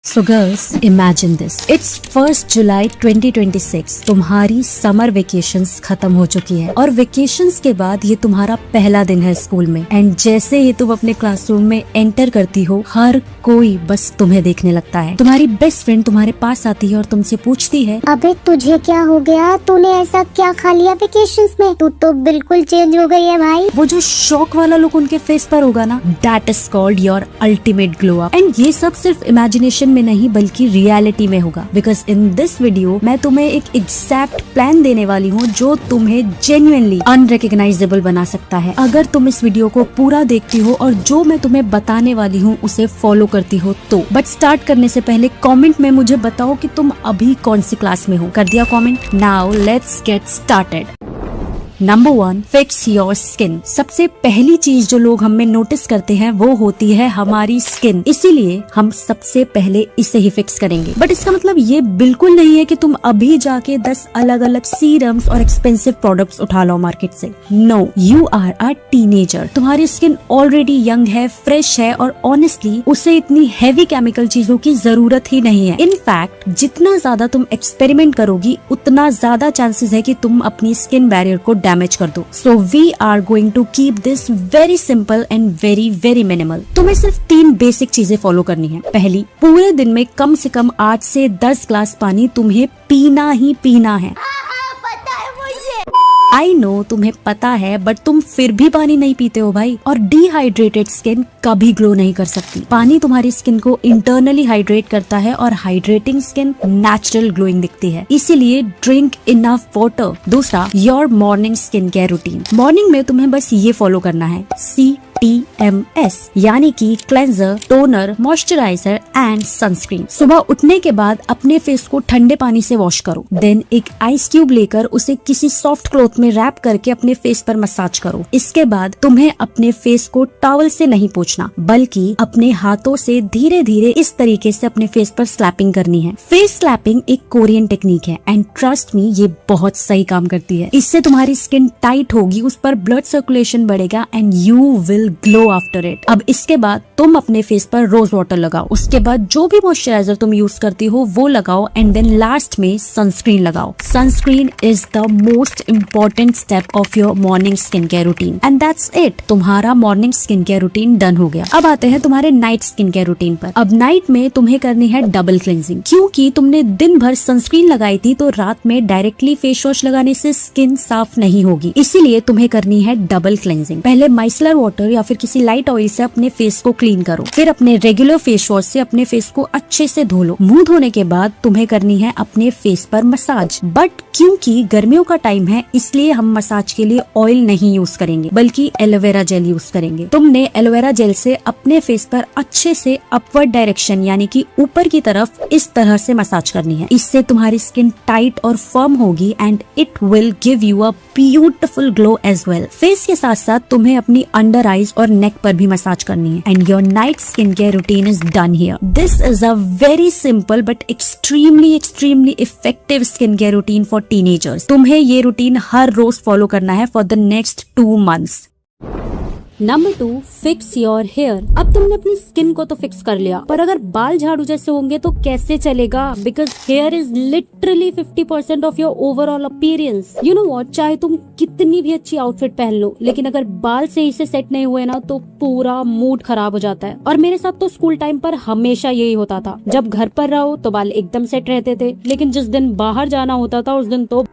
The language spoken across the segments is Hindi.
So girls, imagine this. It's 1st July 2026. तुम्हारी समर वेकेशंस खत्म हो चुकी है और वेकेशंस के बाद ये तुम्हारा पहला दिन है स्कूल में। एंड जैसे ही तुम अपने क्लासरूम में एंटर करती हो, हर कोई बस तुम्हें देखने लगता है। तुम्हारी बेस्ट फ्रेंड तुम्हारे पास आती है और तुमसे पूछती है, अबे तुझे क्या हो गया? तूने ऐसा क्या खा लिया वेकेशंस में? तू तो बिल्कुल चेंज हो गई है भाई। वो जो शौक वाला लुक उनके फेस पर होगा ना, that is called your ultimate glow up. And ये सब सिर्फ इमेजिनेशन में नहीं बल्कि रियलिटी में होगा। बिकॉज इन दिस वीडियो मैं तुम्हें एक एग्जैक्ट प्लान देने वाली हूँ जो तुम्हें जेन्युइनली अनरिकग्नाइजेबल बना सकता है अगर तुम इस वीडियो को पूरा देखती हो और जो मैं तुम्हें बताने वाली हूँ उसे फॉलो करती हो तो। बट स्टार्ट करने से पहले कमेंट में मुझे बताओ कि तुम अभी कौन सी क्लास में हो। कर दिया comment? Now let's get started. Number 1, fix your skin. सबसे पहली चीज जो लोग हमें नोटिस करते हैं वो होती है हमारी स्किन, इसीलिए हम सबसे पहले इसे ही फिक्स करेंगे। बट इसका मतलब ये बिल्कुल नहीं है कि तुम अभी जाके 10 अलग अलग सीरम्स और एक्सपेंसिव प्रोडक्ट्स उठा लो मार्केट से। No, you are a teenager. तुम्हारी स्किन ऑलरेडी यंग है, फ्रेश है और ऑनेस्टली उसे इतनी हैवी केमिकल चीजों की जरूरत ही नहीं है। इनफैक्ट जितना ज्यादा तुम एक्सपेरिमेंट करोगी उतना ज्यादा चांसेस है कि तुम अपनी स्किन बैरियर को डैमेज कर दो। So we are going to keep this very simple and very very minimal. तुम्हें सिर्फ 3 बेसिक चीजें फॉलो करनी है। पहली, पूरे दिन में कम से कम 8 से 10 ग्लास पानी तुम्हें पीना ही पीना है। आई नो तुम्हें पता है, बट तुम फिर भी पानी नहीं पीते हो भाई। और डिहाइड्रेटेड स्किन कभी ग्लो नहीं कर सकती। पानी तुम्हारी स्किन को इंटरनली हाइड्रेट करता है और हाइड्रेटिंग स्किन नेचुरल ग्लोइंग दिखती है, इसीलिए ड्रिंक इनफ वाटर। दूसरा, your morning skin care routine. Morning में तुम्हें बस ये फॉलो करना है, CTMS, यानी कि cleanser, toner, moisturiser and sunscreen. सुबह उठने के बाद अपने फेस को ठंडे पानी से वॉश करो। देन एक आइस क्यूब लेकर उसे किसी सॉफ्ट क्लॉथ में रैप करके अपने फेस पर मसाज करो। इसके बाद तुम्हें अपने फेस को टॉवल से नहीं पोंछना, बल्कि अपने हाथों से धीरे धीरे इस तरीके से अपने फेस पर स्लैपिंग करनी है। फेस स्लैपिंग एक कोरियन टेक्निक है एंड ट्रस्ट मी, ये बहुत सही काम करती है। इससे तुम्हारी स्किन टाइट होगी, उस पर ब्लड सर्कुलेशन बढ़ेगा and you will glow after it. अब इसके बाद तुम अपने फेस पर रोज वाटर लगाओ। उसके बाद जो भी मॉइस्चराइजर तुम यूज करती हो वो लगाओ एंड देन लास्ट में सनस्क्रीन लगाओ। Sunscreen is the most important step of your morning skin care routine and that's it. तुम्हारा morning skin care routine done हो गया। अब आते हैं तुम्हारे नाइट स्किन केयर रूटीन पर। अब नाइट में तुम्हें करनी है डबल क्लेंजिंग। क्योंकि तुमने दिन भर सनस्क्रीन लगाई थी तो रात में डायरेक्टली फेस वॉश लगाने से स्किन साफ नहीं होगी, इसीलिए तुम्हें करनी है डबल क्लेंजिंग। पहले माइसलर वाटर या फिर किसी लाइट ऑयल से अपने फेस को क्लीन करो, फिर अपने रेगुलर फेस वॉश से अपने फेस को अच्छे से धो लो। मुंह धोने के बाद तुम्हें करनी है अपने फेस पर मसाज। बट क्योंकि गर्मियों का टाइम है इसलिए हम मसाज के लिए ऑयल नहीं यूज करेंगे बल्कि एलोवेरा जेल यूज करेंगे। तुमने एलोवेरा जेल से अपने फेस पर अच्छे से अपवर्ड डायरेक्शन यानी कि ऊपर की तरफ इस तरह से मसाज करनी है। इससे तुम्हारी स्किन टाइट और फर्म होगी and it will give you a beautiful glow as well. Face के साथ साथ तुम्हें अपनी अंडर आईज और नेक पर भी मसाज करनी है and your night skin care routine is done here. This is a very simple but extremely effective skin care routine for teenagers. तुम्हें ये रूटीन हर रोज फॉलो करना है for the next 2 months। Number 2, fix your hair. अब तुमने अपनी स्किन को तो फिक्स कर लिया, पर अगर बाल झाड़ू जैसे होंगे तो कैसे चलेगा? Because here is literally 50% of your overall appearance. You know what, चाहे तुम कितनी भी अच्छी आउटफिट पहन लो, लेकिन अगर बाल सही से सेट नहीं हुए ना तो पूरा मूड खराब हो जाता है। और मेरे साथ तो स्कूल टाइम पर हमेशा यही होता था। जब घर पर रहो तो बाल एकदम सेट रहते थे, लेकिन जिस दिन बाहर जाना होता था उस दिन तो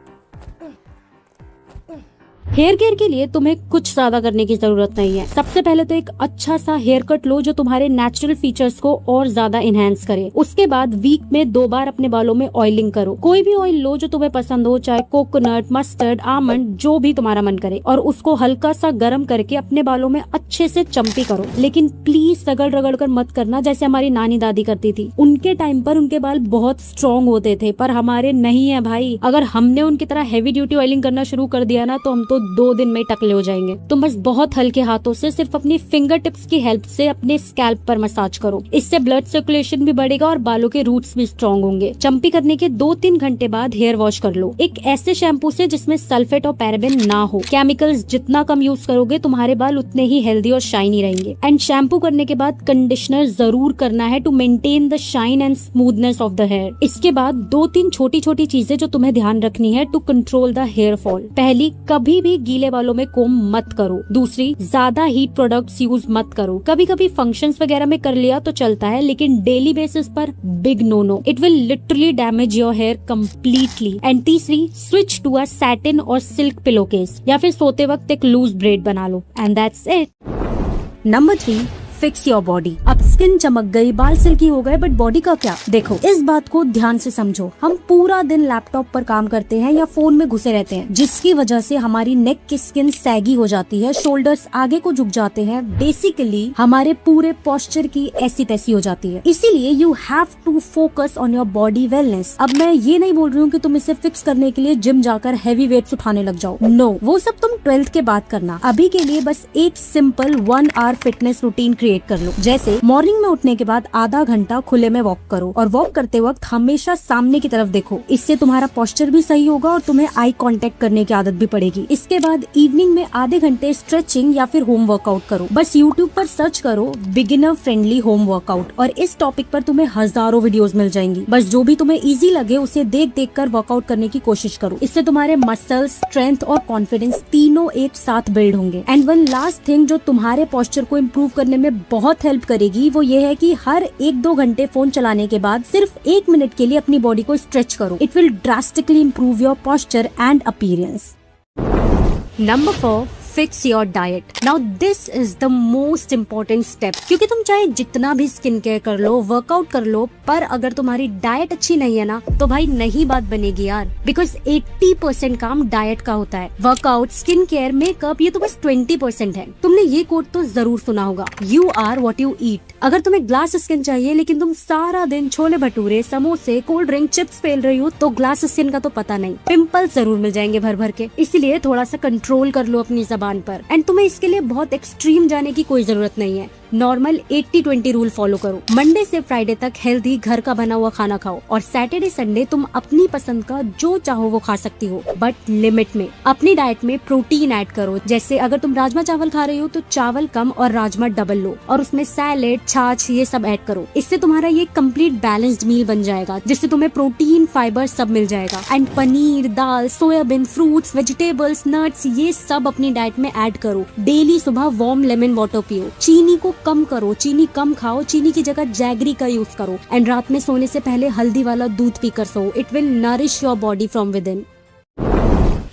हेयर केयर के लिए तुम्हें कुछ ज्यादा करने की जरूरत नहीं है। सबसे पहले तो एक अच्छा सा हेयर कट लो जो तुम्हारे नेचुरल फीचर्स को और ज्यादा इनहेंस करे। उसके बाद वीक में 2 बार अपने बालों में ऑयलिंग करो। कोई भी ऑयल लो जो तुम्हें पसंद हो, चाहे कोकोनट, मस्टर्ड, आमंड, जो भी तुम्हारा मन करे, और उसको हल्का सा गर्म करके अपने बालों में अच्छे से चम्पी करो। लेकिन प्लीज रगड़ रगड़ कर मत करना जैसे हमारी नानी दादी करती थी। उनके टाइम पर उनके बाल बहुत स्ट्रॉन्ग होते थे, पर हमारे नहीं है भाई। अगर हमने उनकी तरह हैवी ड्यूटी ऑयलिंग करना शुरू कर दिया ना तो हम तो तो 2 दिन में टकले हो जाएंगे। तुम बस बहुत हल्के हाथों से सिर्फ अपनी फिंगर टिप्स की हेल्प से अपने स्कैल्प पर मसाज करो। इससे ब्लड सर्कुलेशन भी बढ़ेगा और बालों के रूट्स भी स्ट्रॉन्ग होंगे। चंपी करने के 2-3 घंटे बाद हेयर वॉश कर लो, एक ऐसे शैम्पू से जिसमें सल्फेट और पैराबेन ना हो। केमिकल्स जितना कम यूज करोगे तुम्हारे बाल उतने ही हेल्दी और शाइनी रहेंगे। एंड शैम्पू करने के बाद कंडीशनर जरूर करना है to maintain the shine and smoothness of the hair. इसके बाद 2-3 छोटी छोटी चीजें जो तुम्हें ध्यान रखनी है to control the hair fall. पहली, कभी भी गीले बालों में कोम मत करो। दूसरी, ज्यादा हीट प्रोडक्ट्स यूज मत करो। कभी कभी फंक्शंस वगैरह में कर लिया तो चलता है, लेकिन डेली बेसिस पर big no. It will literally damage your hair completely. And तीसरी, स्विच टू अ सैटिन और सिल्क पिलो केस, या फिर सोते वक्त एक लूज ब्रेड बना लो। And that's it. Number 3, fix your body. अब स्किन चमक गई, बाल सिल्की हो गए, बट बॉडी का क्या? देखो, इस बात को ध्यान से समझो। हम पूरा दिन लैपटॉप पर काम करते हैं या फोन में घुसे रहते हैं, जिसकी वजह से हमारी नेक की स्किन सैगी हो जाती है, शोल्डर्स आगे को झुक जाते हैं। बेसिकली हमारे पूरे पोस्चर की ऐसी तैसी हो जाती है। इसीलिए you have to focus on your body wellness. अब मैं ये नहीं बोल रही हूँ कि तुम इसे फिक्स करने के लिए जिम जाकर हैवी वेट्स उठाने लग जाओ। नो, वो सब तुम 12th के बाद करना। अभी के लिए बस एक simple 1 hour fitness routine create कर लो। जैसे मॉर्निंग में उठने के बाद आधा घंटा खुले में वॉक करो, और वॉक करते वक्त हमेशा सामने की तरफ देखो। इससे तुम्हारा पोस्चर भी सही होगा और तुम्हें आई कांटेक्ट करने की आदत भी पड़ेगी। इसके बाद इवनिंग में आधे घंटे स्ट्रेचिंग या फिर होम वर्कआउट करो। बस यूट्यूब पर सर्च करो बिगिनर फ्रेंडली होम वर्कआउट, और इस टॉपिक पर तुम्हें हजारों वीडियोस मिल जाएंगी। बस जो भी तुम्हें इजी लगे उसे देख देख कर वर्कआउट करने की कोशिश करो। इससे तुम्हारे मसल, स्ट्रेंथ और कॉन्फिडेंस तीनों एक साथ बिल्ड होंगे। एंड वन लास्ट थिंग जो तुम्हारे पोस्चर को इम्प्रूव करने में बहुत हेल्प करेगी, वो ये है कि हर 1-2 घंटे फोन चलाने के बाद सिर्फ 1 मिनट के लिए अपनी बॉडी को स्ट्रेच करो। It will drastically improve your posture and appearance. Number 4, fix your diet. Now this is the most important step, क्योंकि तुम चाहे जितना भी स्किन केयर कर लो, वर्कआउट कर लो, पर अगर तुम्हारी डाइट अच्छी नहीं है ना, तो भाई नहीं बात बनेगी यार। बिकॉज 80% काम डाइट का होता है। वर्कआउट, स्किन केयर, मेकअप, ये तो बस 20% है। तुमने ये कोट तो जरूर सुना होगा, you are what you eat. अगर तुम्हें ग्लास स्किन चाहिए लेकिन तुम सारा दिन छोले भटूरे, समोसे, कोल्ड ड्रिंक, चिप्स फेल रही हो, तो ग्लास स्किन का तो पता नहीं, पिंपल्स जरूर मिल जाएंगे भर भर के। इसलिए थोड़ा सा कंट्रोल कर लो अपनी जबान पर। एंड तुम्हें इसके लिए बहुत एक्सट्रीम जाने की कोई जरूरत नहीं है। नॉर्मल 80-20 रूल फॉलो करो। मंडे से फ्राइडे तक हेल्दी घर का बना हुआ खाना खाओ, और सैटरडे संडे तुम अपनी पसंद का जो चाहो वो खा सकती हो, बट लिमिट में। अपनी डाइट में प्रोटीन ऐड करो। जैसे अगर तुम राजमा चावल खा रही हो तो चावल कम और राजमा डबल लो, और उसमें सैलेड, छाछ, ये सब ऐड करो। इससे तुम्हारा ये कंप्लीट बैलेंस्ड मील बन जाएगा, जिससे तुम्हें प्रोटीन, फाइबर सब मिल जाएगा। And paneer, dal, soybean, fruits, vegetables, nuts, ये सब अपनी डाइट में ऐड करो। डेली सुबह वार्म लेमन वाटर पियो। चीनी को कम करो, चीनी कम खाओ, चीनी की जगह जैगरी का यूज करो। एंड रात में सोने से पहले हल्दी वाला दूध पीकर सो। It will nourish your body from within.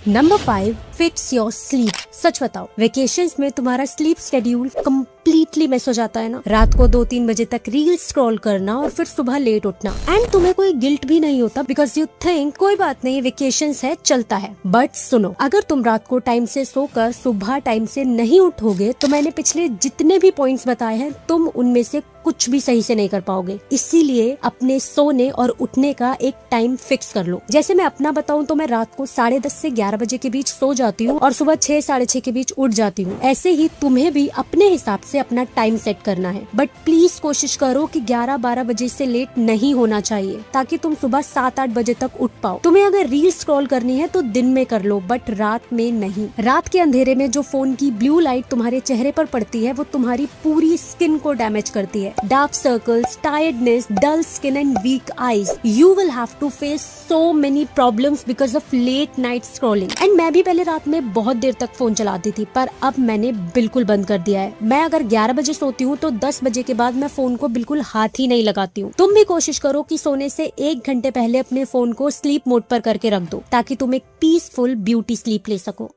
Number 5, fix your sleep. सच बताओ, वेकेशंस में तुम्हारा स्लीप शेड्यूल कंप्लीटली मिस हो जाता है ना? रात को 2-3 बजे तक रील स्क्रॉल करना और फिर सुबह लेट उठना। एंड तुम्हें कोई गिल्ट भी नहीं होता, बिकॉज यू थिंक कोई बात नहीं, वेकेशंस है, चलता है। बट सुनो, अगर तुम रात को टाइम से सोकर सुबह टाइम से नहीं उठोगे, तो मैंने पिछले जितने भी पॉइंट्स बताए हैं, तुम उनमें से कुछ भी सही से नहीं कर पाओगे। इसीलिए अपने सोने और उठने का एक टाइम फिक्स कर लो। जैसे मैं अपना बताऊं तो मैं रात को 10:30 से 11 बजे के बीच सो जाती हूँ और सुबह 6-6:30 के बीच उठ जाती हूँ। ऐसे ही तुम्हें भी अपने हिसाब से अपना टाइम सेट करना है, बट प्लीज कोशिश करो कि 11-12 बजे से लेट नहीं होना चाहिए, ताकि तुम सुबह 7-8 बजे तक उठ पाओ। तुम्हें अगर रील स्क्रॉल करनी है तो दिन में कर लो, बट रात में नहीं। रात के अंधेरे में जो फोन की ब्लू लाइट तुम्हारे चेहरे पर पड़ती है, वो तुम्हारी पूरी स्किन को डैमेज करती है। Dark circles, tiredness, dull skin and weak eyes. You will have to face so many problems because of late night scrolling. And मैं भी पहले रात में बहुत देर तक फोन चलाती थी, पर अब मैंने बिल्कुल बंद कर दिया है। मैं अगर 11 बजे सोती हूँ तो 10 बजे के बाद मैं फोन को बिल्कुल हाथ ही नहीं लगाती हूँ। तुम भी कोशिश करो कि सोने से 1 घंटे पहले अपने फोन को स्लीप मोड पर करके रख दो, ताकि तुम एक पीसफुल ब्यूटी स्लीप ले सको।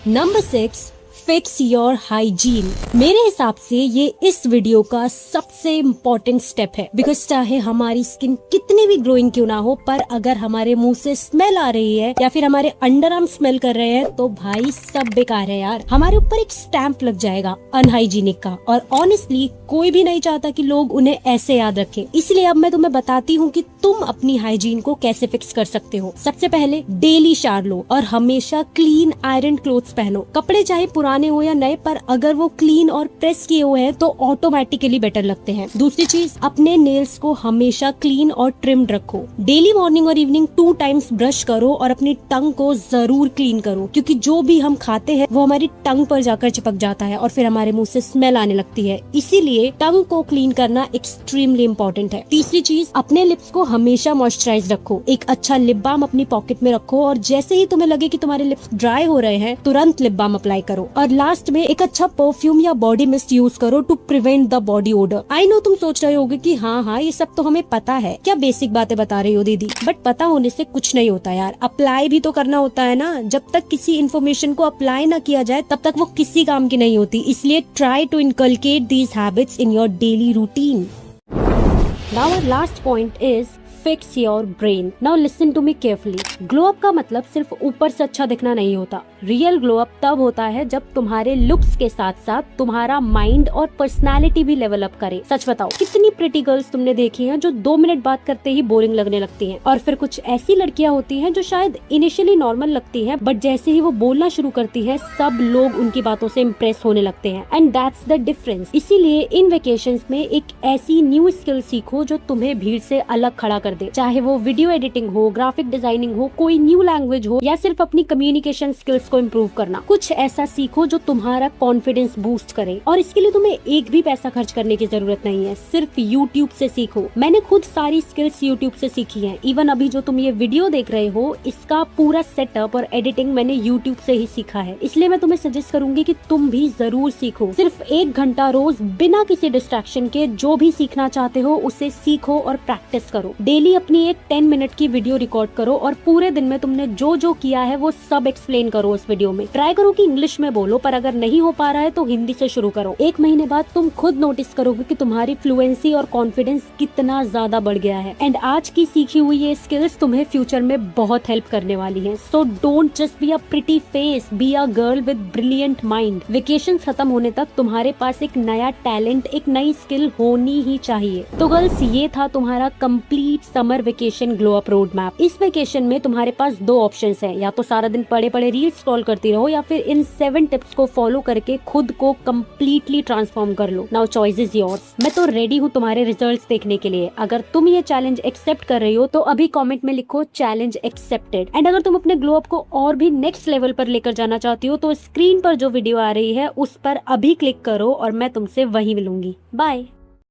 Number 6, fix your hygiene. मेरे हिसाब से ये इस वीडियो का सबसे इम्पोर्टेंट स्टेप है, बिकॉज चाहे हमारी स्किन कितनी भी ग्लोइंग क्यों ना हो, पर अगर हमारे मुंह से स्मेल आ रही है या फिर हमारे अंडर आर्म स्मेल कर रहे हैं, तो भाई सब बेकार है यार। हमारे ऊपर एक स्टैंप लग जाएगा अनहाइजीनिक का, और ऑनेस्टली कोई भी नहीं चाहता कि लोग उन्हें ऐसे याद रखें। इसलिए अब मैं तुम्हें बताती हूँ कि तुम अपनी हाइजीन को कैसे फिक्स कर सकते हो। सबसे पहले डेली शावर लो और हमेशा क्लीन आयरन क्लोथ्स पहनो। कपड़े चाहे पुराने हो या नए, पर अगर वो क्लीन और प्रेस किए हुए हैं तो ऑटोमेटिकली बेटर लगते हैं। दूसरी चीज, अपने नेल्स को हमेशा क्लीन और ट्रिम्ड रखो। डेली मॉर्निंग और इवनिंग 2 टाइम्स ब्रश करो और अपनी टंग को जरूर क्लीन करो, क्योंकि जो भी हम खाते हैं वो हमारी टंग पर जाकर चिपक जाता है और फिर हमारे मुंह से स्मेल आने लगती है। इसीलिए टंग को क्लीन करना एक्सट्रीमली इम्पोर्टेंट है। तीसरी चीज, अपने लिप्स को हमेशा मॉइस्चराइज रखो। एक अच्छा लिप बाम अपनी पॉकेट में रखो और जैसे ही तुम्हें लगे कि तुम्हारे लिप्स ड्राई हो रहे हैं, तुरंत लिप बाम अप्लाई करो। और लास्ट में एक अच्छा परफ्यूम या बॉडी मिस्ट यूज करो to prevent the body odour. I know तुम सोच रहे होगे कि हाँ ये सब तो हमें पता है, क्या बेसिक बातें बता रही हो दीदी। बट पता होने से कुछ नहीं होता यार, अप्लाई भी तो करना होता है ना। जब तक किसी इन्फॉर्मेशन को अप्लाई ना किया जाए तब तक वो किसी काम की नहीं होती। इसलिए try to inculcate these habits in your daily routine. Now our last point is fix your brain. Now listen to me carefully. ग्लो अप का मतलब सिर्फ ऊपर से अच्छा दिखना नहीं होता। रियल ग्लो अप तब होता है जब तुम्हारे लुक्स के साथ साथ तुम्हारा माइंड और पर्सनालिटी भी लेवल अप करे। सच बताओ, कितनी प्रिटी गर्ल्स तुमने देखी हैं जो 2 मिनट बात करते ही बोरिंग लगने लगती हैं, और फिर कुछ ऐसी लड़कियां होती हैं जो शायद इनिशियली नॉर्मल लगती हैं, बट जैसे ही वो बोलना शुरू करती है सब लोग उनकी बातों से इम्प्रेस होने लगते हैं। And that's the difference. इसीलिए इन वेकेशंस में एक ऐसी न्यू स्किल सीखो जो तुम्हें भीड़ से अलग खड़ा कर दे। चाहे वो वीडियो एडिटिंग हो, ग्राफिक डिजाइनिंग हो, कोई न्यू लैंग्वेज हो, या सिर्फ अपनी कम्युनिकेशन स्किल्स को इम्प्रूव करना। कुछ ऐसा सीखो जो तुम्हारा कॉन्फिडेंस बूस्ट करे, और इसके लिए तुम्हें एक भी पैसा खर्च करने की जरूरत नहीं है, सिर्फ यूट्यूब से सीखो। मैंने खुद सारी स्किल्स यूट्यूब से सीखी है। इवन अभी जो तुम ये वीडियो देख रहे हो, इसका पूरा सेटअप और एडिटिंग मैंने यूट्यूब से ही सीखा है। इसलिए मैं तुम्हें सजेस्ट करूंगी कि तुम भी जरूर सीखो। सिर्फ 1 घंटा रोज बिना किसी डिस्ट्रैक्शन के जो भी सीखना चाहते हो उसे सीखो और प्रैक्टिस करो। डेली अपनी एक 10 मिनट की वीडियो रिकॉर्ड करो और पूरे दिन में तुमने जो जो किया है वो सब एक्सप्लेन करो उस वीडियो में। ट्राई करो कि इंग्लिश में बोलो, पर अगर नहीं हो पा रहा है तो हिंदी से शुरू करो। 1 महीने बाद तुम खुद नोटिस करोगे कि तुम्हारी फ्लुएंसी और कॉन्फिडेंस कितना ज्यादा बढ़ गया है। एंड आज की सीखी हुई ये स्किल्स तुम्हें फ्यूचर में बहुत हेल्प करने वाली हैं। So don't just be a pretty face, be a girl with brilliant mind. Vacation खत्म होने तक तुम्हारे पास एक नया टैलेंट, एक नई स्किल होनी ही चाहिए। तो गर्ल्स, ये था तुम्हारा complete summer vacation glow up road map. इस वेकेशन में तुम्हारे पास 2 ऑप्शंस हैं, या तो सारा दिन पड़े पड़े रील स्क्रॉल करती रहो, या फिर इन 7 टिप्स को फॉलो करके खुद को कंप्लीटली ट्रांसफॉर्म कर लो। Now choice is yours. मैं तो रेडी हूँ तुम्हारे रिजल्ट्स देखने के लिए। अगर तुम ये चैलेंज एक्सेप्ट कर रही हो तो अभी कमेंट में लिखो चैलेंज एक्सेप्टेड। एंड अगर तुम अपने ग्लो अप को और भी नेक्स्ट लेवल पर लेकर जाना चाहती हो तो स्क्रीन पर जो वीडियो आ रही है उस पर अभी क्लिक करो और मैं तुमसे वहीं मिलूंगी। बाय।